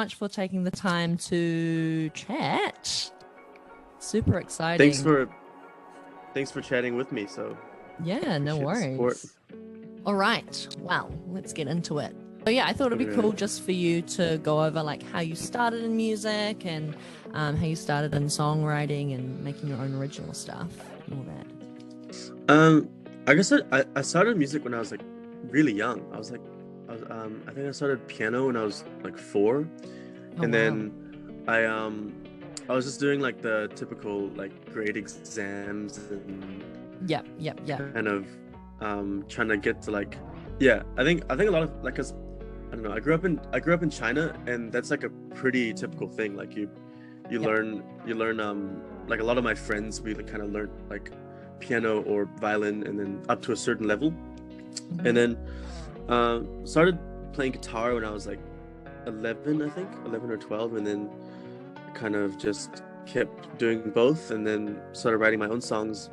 much for taking the time to chat. Super exciting. Thanks for chatting with me. So yeah, no worries. All right, well, let's get into it. So yeah, I thought it'd be cool just for you to go over like how you started in music and how you started in songwriting and making your own original stuff and all that. I guess I started music when I was like really young. I think I started piano when I was like 4, and then I was just doing like the typical like grade exams and kind of trying to get to like I think a lot of like, 'cause I don't know, I grew up in China, and that's like a pretty typical thing. Like you learn like a lot of my friends, we kind of learned like piano or violin and then up to a certain level, and then started playing guitar when I was like 11 or 12, and then kind of just kept doing both, and then started writing my own songs,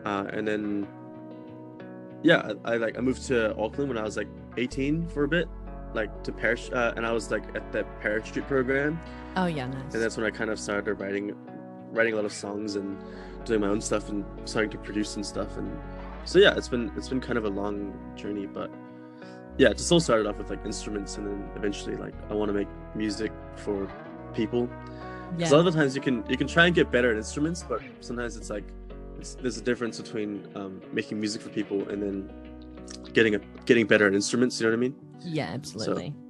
and then I moved to Auckland when I was like 18 for a bit, like to Parish, and I was like at the Parish Street program. Oh yeah, nice. And that's when I kind of started writing a lot of songs and doing my own stuff and starting to produce and stuff. And so it's been kind of a long journey, but it just all started off with like instruments, and then eventually like I want to make music for people. Because a lot of the times you can try and get better at instruments, but sometimes it's like there's a difference between making music for people and then getting better at instruments. You know what I mean? Yeah, absolutely. So,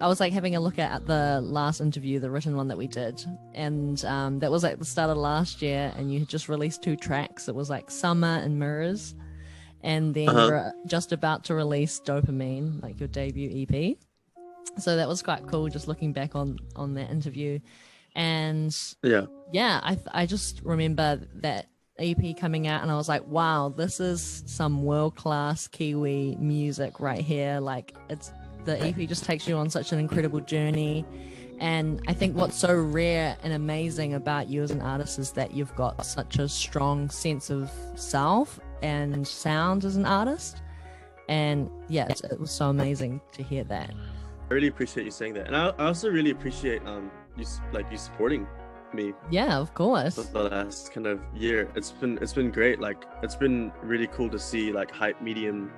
I was like having a look at the last interview, the written one that we did, and that was like the start of last year, and you had just released 2 tracks. It was like Summer and Mirrors, and then you're just about to release Dopamine, like your debut EP. So that was quite cool, just looking back on that interview. And I just remember that EP coming out, and I was like, wow, this is some world-class Kiwi music right here. Like the EP just takes you on such an incredible journey. And I think what's so rare and amazing about you as an artist is that you've got such a strong sense of self and sound as an artist. And it was so amazing to hear that. I really appreciate you saying that, and I also really appreciate you supporting me. Yeah, of course. For the last kind of year, it's been great. Like it's been really cool to see like Hype Medium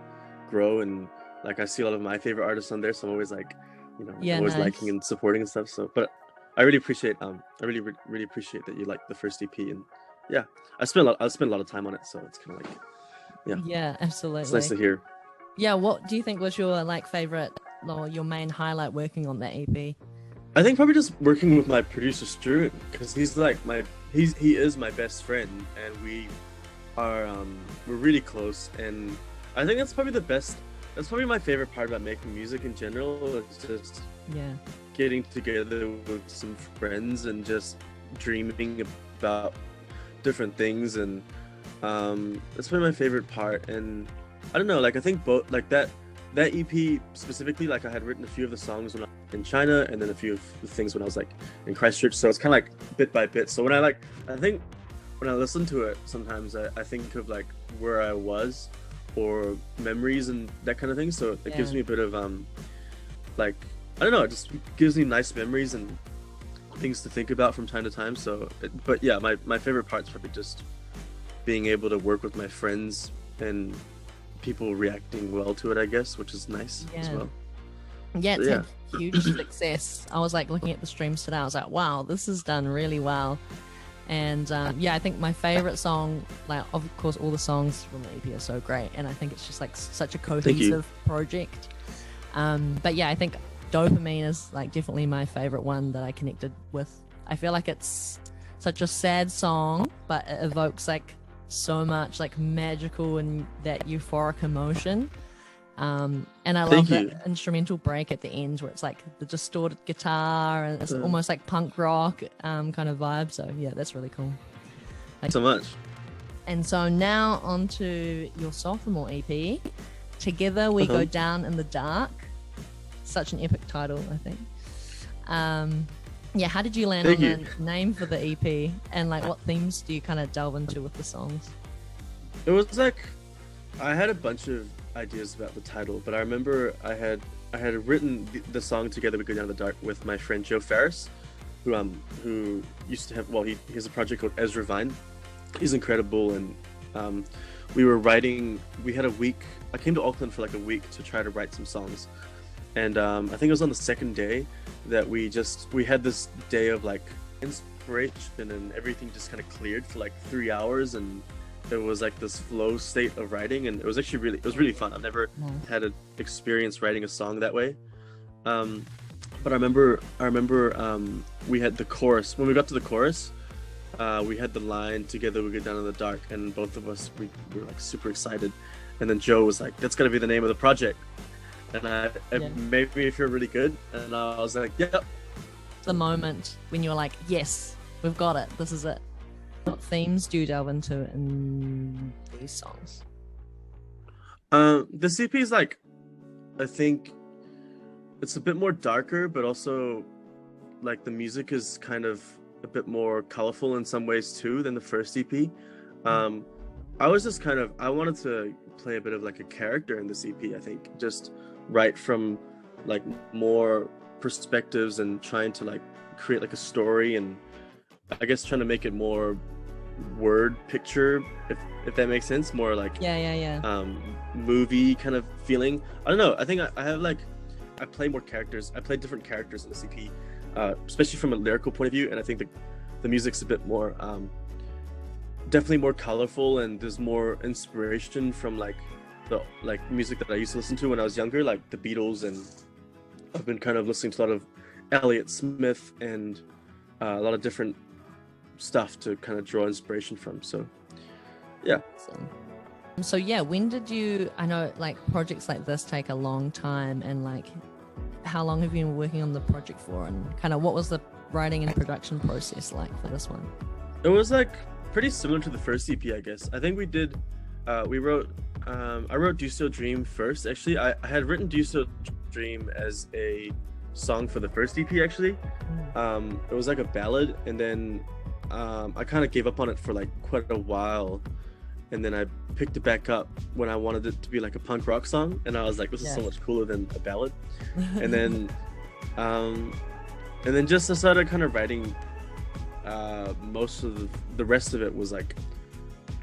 grow, and like I see a lot of my favorite artists on there, so I'm always like, always liking and supporting and stuff. So, but I really appreciate really appreciate that you like the first EP, and I spent a lot of time on it, so it's kind of like absolutely, it's nice to hear. Yeah, what do you think was your like favorite or your main highlight working on that EP? I think probably just working with my producer Stuart, because he's like he is my best friend, and we're really close, and I think that's probably my favorite part about making music in general. It's just getting together with some friends and just dreaming about different things, and that's probably my favorite part. And I don't know, like I think both like that EP specifically, like I had written a few of the songs when I was in China, and then a few of the things when I was like in Christchurch, so it's kind of like bit by bit. So when I think when I listen to it, sometimes I think of like where I was or memories and that kind of thing, so it gives me a bit of like I don't know, it just gives me nice memories and things to think about from time to time. So my favorite part's probably just being able to work with my friends and people reacting well to it, I guess, which is nice as well. It's had huge success. I was like looking at the streams today, I was like, wow, this is done really well. And I think my favorite song, like of course all the songs from the EP are so great, and I think it's just like such a cohesive project. But I think Dopamine is like definitely my favorite one that I connected with. I feel like it's such a sad song, but it evokes like so much like magical and that euphoric emotion. And I love that instrumental break at the end where it's like the distorted guitar and it's almost like punk rock kind of vibe. So that's really cool. So much. And so now on to your sophomore EP, Together We Go Down in the Dark. Such an epic title, I think. How did you land on the name for the EP, and like what themes do you kind of delve into with the songs? It was like I had a bunch of ideas about the title, but I remember I had I had written the song Together We Go Down the Dark with my friend Joe Ferris, who used to have, well, he has a project called Ezra Vine. He's incredible, and we were writing. We had a week. I came to Auckland for like a week to try to write some songs, and I think it was on the second day that we had this day of like inspiration, and everything just kind of cleared for like 3 hours, and it was like this flow state of writing, and it was actually really fun. I've never had an experience writing a song that way. But I remember we had the chorus. When we got to the chorus, we had the line Together We Go Down in the Dark, and both of us we were like super excited. And then Joe was like, "That's gonna be the name of the project," and it made me feel really good. And I was like, "Yep." The moment when you were like, "Yes, we've got it. This is it." What themes do you delve into in these songs? The CP is like, I think it's a bit more darker, but also like the music is kind of a bit more colorful in some ways too than the first EP. I was just I wanted to play a bit of like a character in this EP. I think just write from like more perspectives and trying to like create like a story, and I guess trying to make it more word picture, if that makes sense, more like movie kind of feeling. I don't know, I think I have like, I play more characters. I play different characters in the CP, especially from a lyrical point of view, and I think the music's a bit more definitely more colorful, and there's more inspiration from like the like music that I used to listen to when I was younger, like the Beatles, and I've been kind of listening to a lot of Elliott Smith and a lot of different stuff to kind of draw inspiration from. So yeah. So yeah, when did you, I know like projects like this take a long time, and like how long have you been working on the project for, and kind of what was the writing and production process like for this one? It was like pretty similar to the first EP, I guess. I think I wrote Do You Still Dream first. Actually, I had written Do You Still Dream as a song for the first EP actually. It was like a ballad, and then I kind of gave up on it for like quite a while, and then I picked it back up when I wanted it to be like a punk rock song, and I was like, this is so much cooler than a ballad. And then just I started kind of writing most of the rest of it was like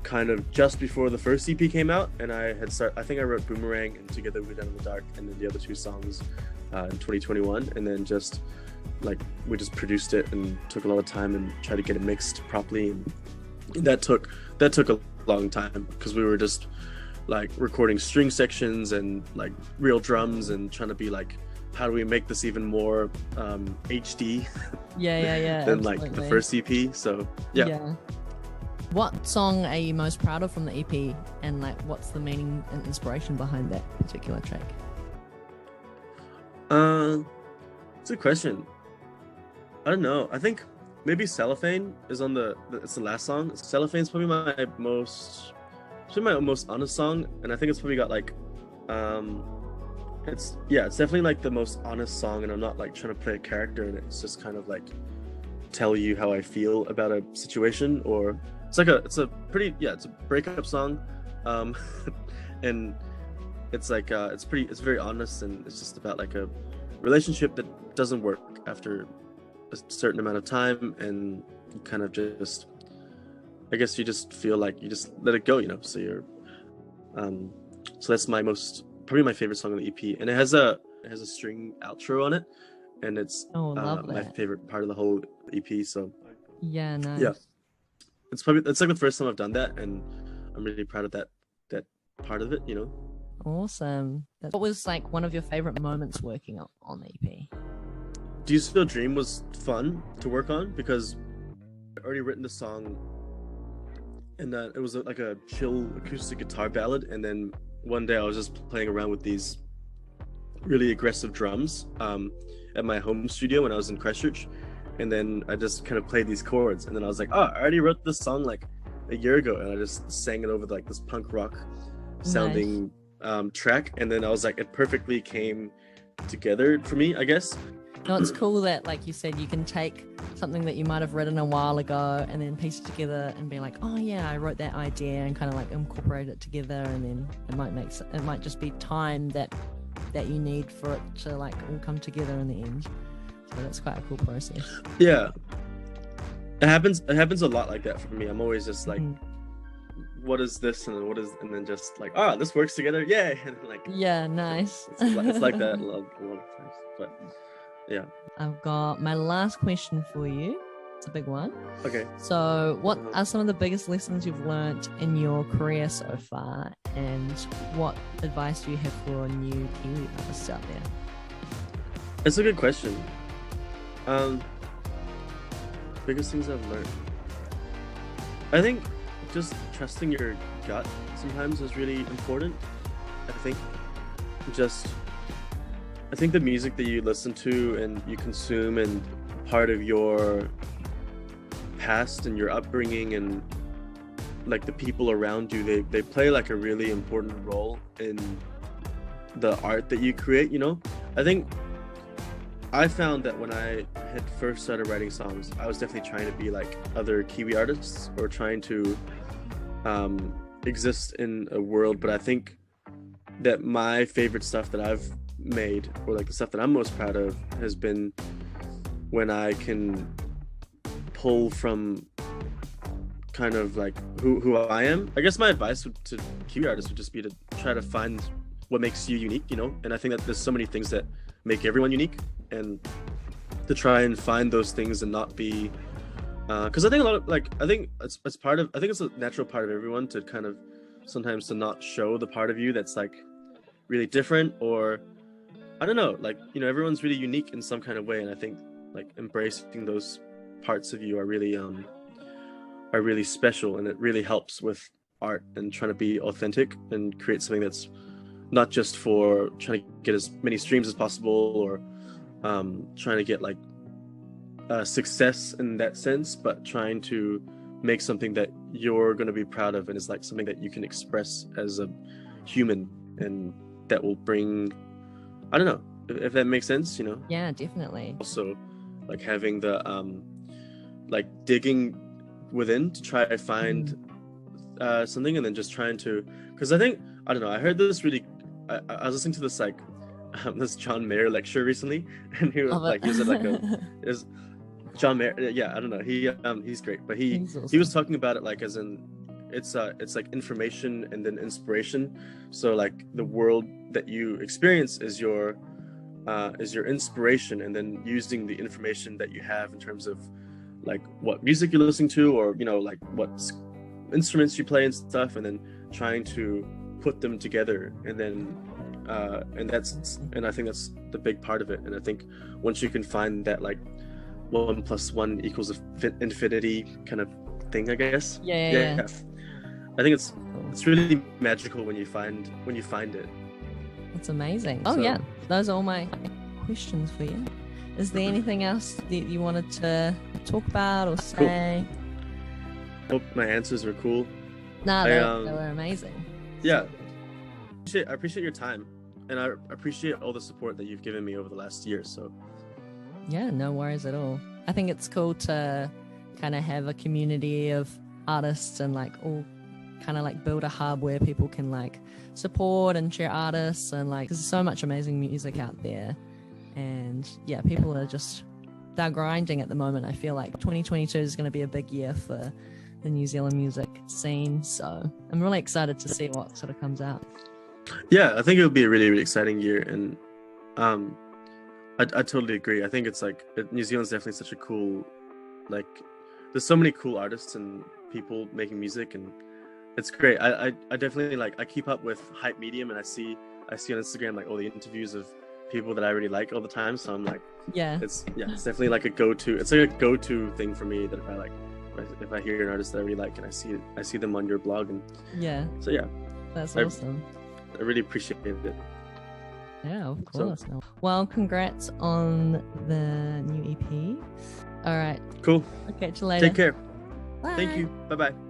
kind of just before the first EP came out, and I think I wrote Boomerang and Together We Go Down in the Dark, and then the other two songs in 2021, and then just like we just produced it and took a lot of time and tried to get it mixed properly, and that took a long time because we were just like recording string sections and like real drums and trying to be like, how do we make this even more HD than like the first EP. So yeah. What song are you most proud of from the EP, and like what's the meaning and inspiration behind that particular track? It's a good question. I don't know. I think maybe Cellophane is it's the last song. Cellophane's probably my most honest song, and I think it's probably got like it's definitely like the most honest song, and I'm not like trying to play a character in it. It's just kind of like tell you how I feel about a situation, or it's a breakup song, and it's like it's very honest, and it's just about like a relationship that doesn't work after a certain amount of time, and you kind of just, I guess you just feel like you just let it go, you know. So you're so that's probably my favorite song on the EP, and it has a string outro on it, and it's my favorite part of the whole EP. So nice. It's like the first time I've done that, and I'm really proud of that part of it, you know. Awesome. What was like one of your favorite moments working on the EP? Do You Still Dream was fun to work on because I'd already written the song, and it was like a chill acoustic guitar ballad, and then one day I was just playing around with these really aggressive drums at my home studio when I was in Christchurch, and then I just kind of played these chords, and then I was like, I already wrote this song like a year ago, and I just sang it over like this punk rock sounding track, and then I was like, it perfectly came together for me, I guess. No, it's cool that, like you said, you can take something that you might have written a while ago and then piece it together and be like, oh yeah, I wrote that idea, and kind of like incorporate it together, and then it might just be time that that you need for it to like all come together in the end. So that's quite a cool process. Yeah, it happens a lot like that for me. I'm always just like, what is this, and then what is, and then just like, this works together, yay. And then, like, yeah, nice. It's like that a lot of times. But yeah, I've got my last question for you. It's a big one. Okay. So what are some of the biggest lessons you've learned in your career so far, and what advice do you have for new Kiwi artists out there? It's a good question. Biggest things I've learned, I think just trusting your gut sometimes is really important. I think the music that you listen to and you consume and part of your past and your upbringing and like the people around you, they play like a really important role in the art that you create, you know? I think I found that when I had first started writing songs, I was definitely trying to be like other Kiwi artists or trying to exist in a world, but I think that my favorite stuff that I've made, or like the stuff that I'm most proud of, has been when I can pull from kind of like who I am. I guess my advice to Kiwi artists would just be to try to find what makes you unique, you know? And I think that there's so many things that make everyone unique, and to try and find those things and not be because I think a lot of like I think it's a natural part of everyone to kind of sometimes to not show the part of you that's like really different, or I don't know, like, you know, everyone's really unique in some kind of way, and I think like embracing those parts of you are really special, and it really helps with art and trying to be authentic and create something that's not just for trying to get as many streams as possible, or trying to get like success in that sense, but trying to make something that you're going to be proud of and is like something that you can express as a human, and that will bring, I don't know if that makes sense, you know? Yeah, definitely. Also like having the like digging within to try to find something, and then just trying to, because I think, I don't know, I heard this really, I was listening to this like this John Mayer lecture recently, and he was like, he was at like is John Mayer, yeah, I don't know, he's great, but he was talking about it like as in it's like information and then inspiration. So like the world that you experience is your inspiration, and then using the information that you have in terms of like what music you're listening to, or, you know, like what instruments you play and stuff, and then trying to put them together, and then and I think that's the big part of it. And I think once you can find that like 1 + 1 = infinity kind of thing, I guess. Yeah. I think it's really magical when you find it. That's amazing. Oh, so, yeah, those are all my questions for you. Is there anything else that you wanted to talk about or say? Cool. Hope my answers were cool. Nah, they were amazing. Yeah, I appreciate your time, and I appreciate all the support that you've given me over the last year. So yeah, no worries at all. I think it's cool to kind of have a community of artists and like all kind of like build a hub where people can like support and share artists, and like there's so much amazing music out there, and yeah, people are just, they're grinding at the moment. I feel like 2022 is going to be a big year for the New Zealand music scene, so I'm really excited to see what sort of comes out. Yeah, I think it'll be a really, really exciting year, and I totally agree. I think it's like New Zealand's definitely such a cool, like, there's so many cool artists and people making music, and it's great. I definitely like, I keep up with Hype Medium, and I see on Instagram like all the interviews of people that I really like all the time. So I'm like, it's definitely like a go-to. It's like a go-to thing for me, that if I hear an artist that I really like and I see them on your blog, and so yeah, that's awesome. I really appreciate it. Yeah, of course. So, well, congrats on the new EP. All right. Cool. I'll catch you later. Take care. Bye. Thank you. Bye-bye.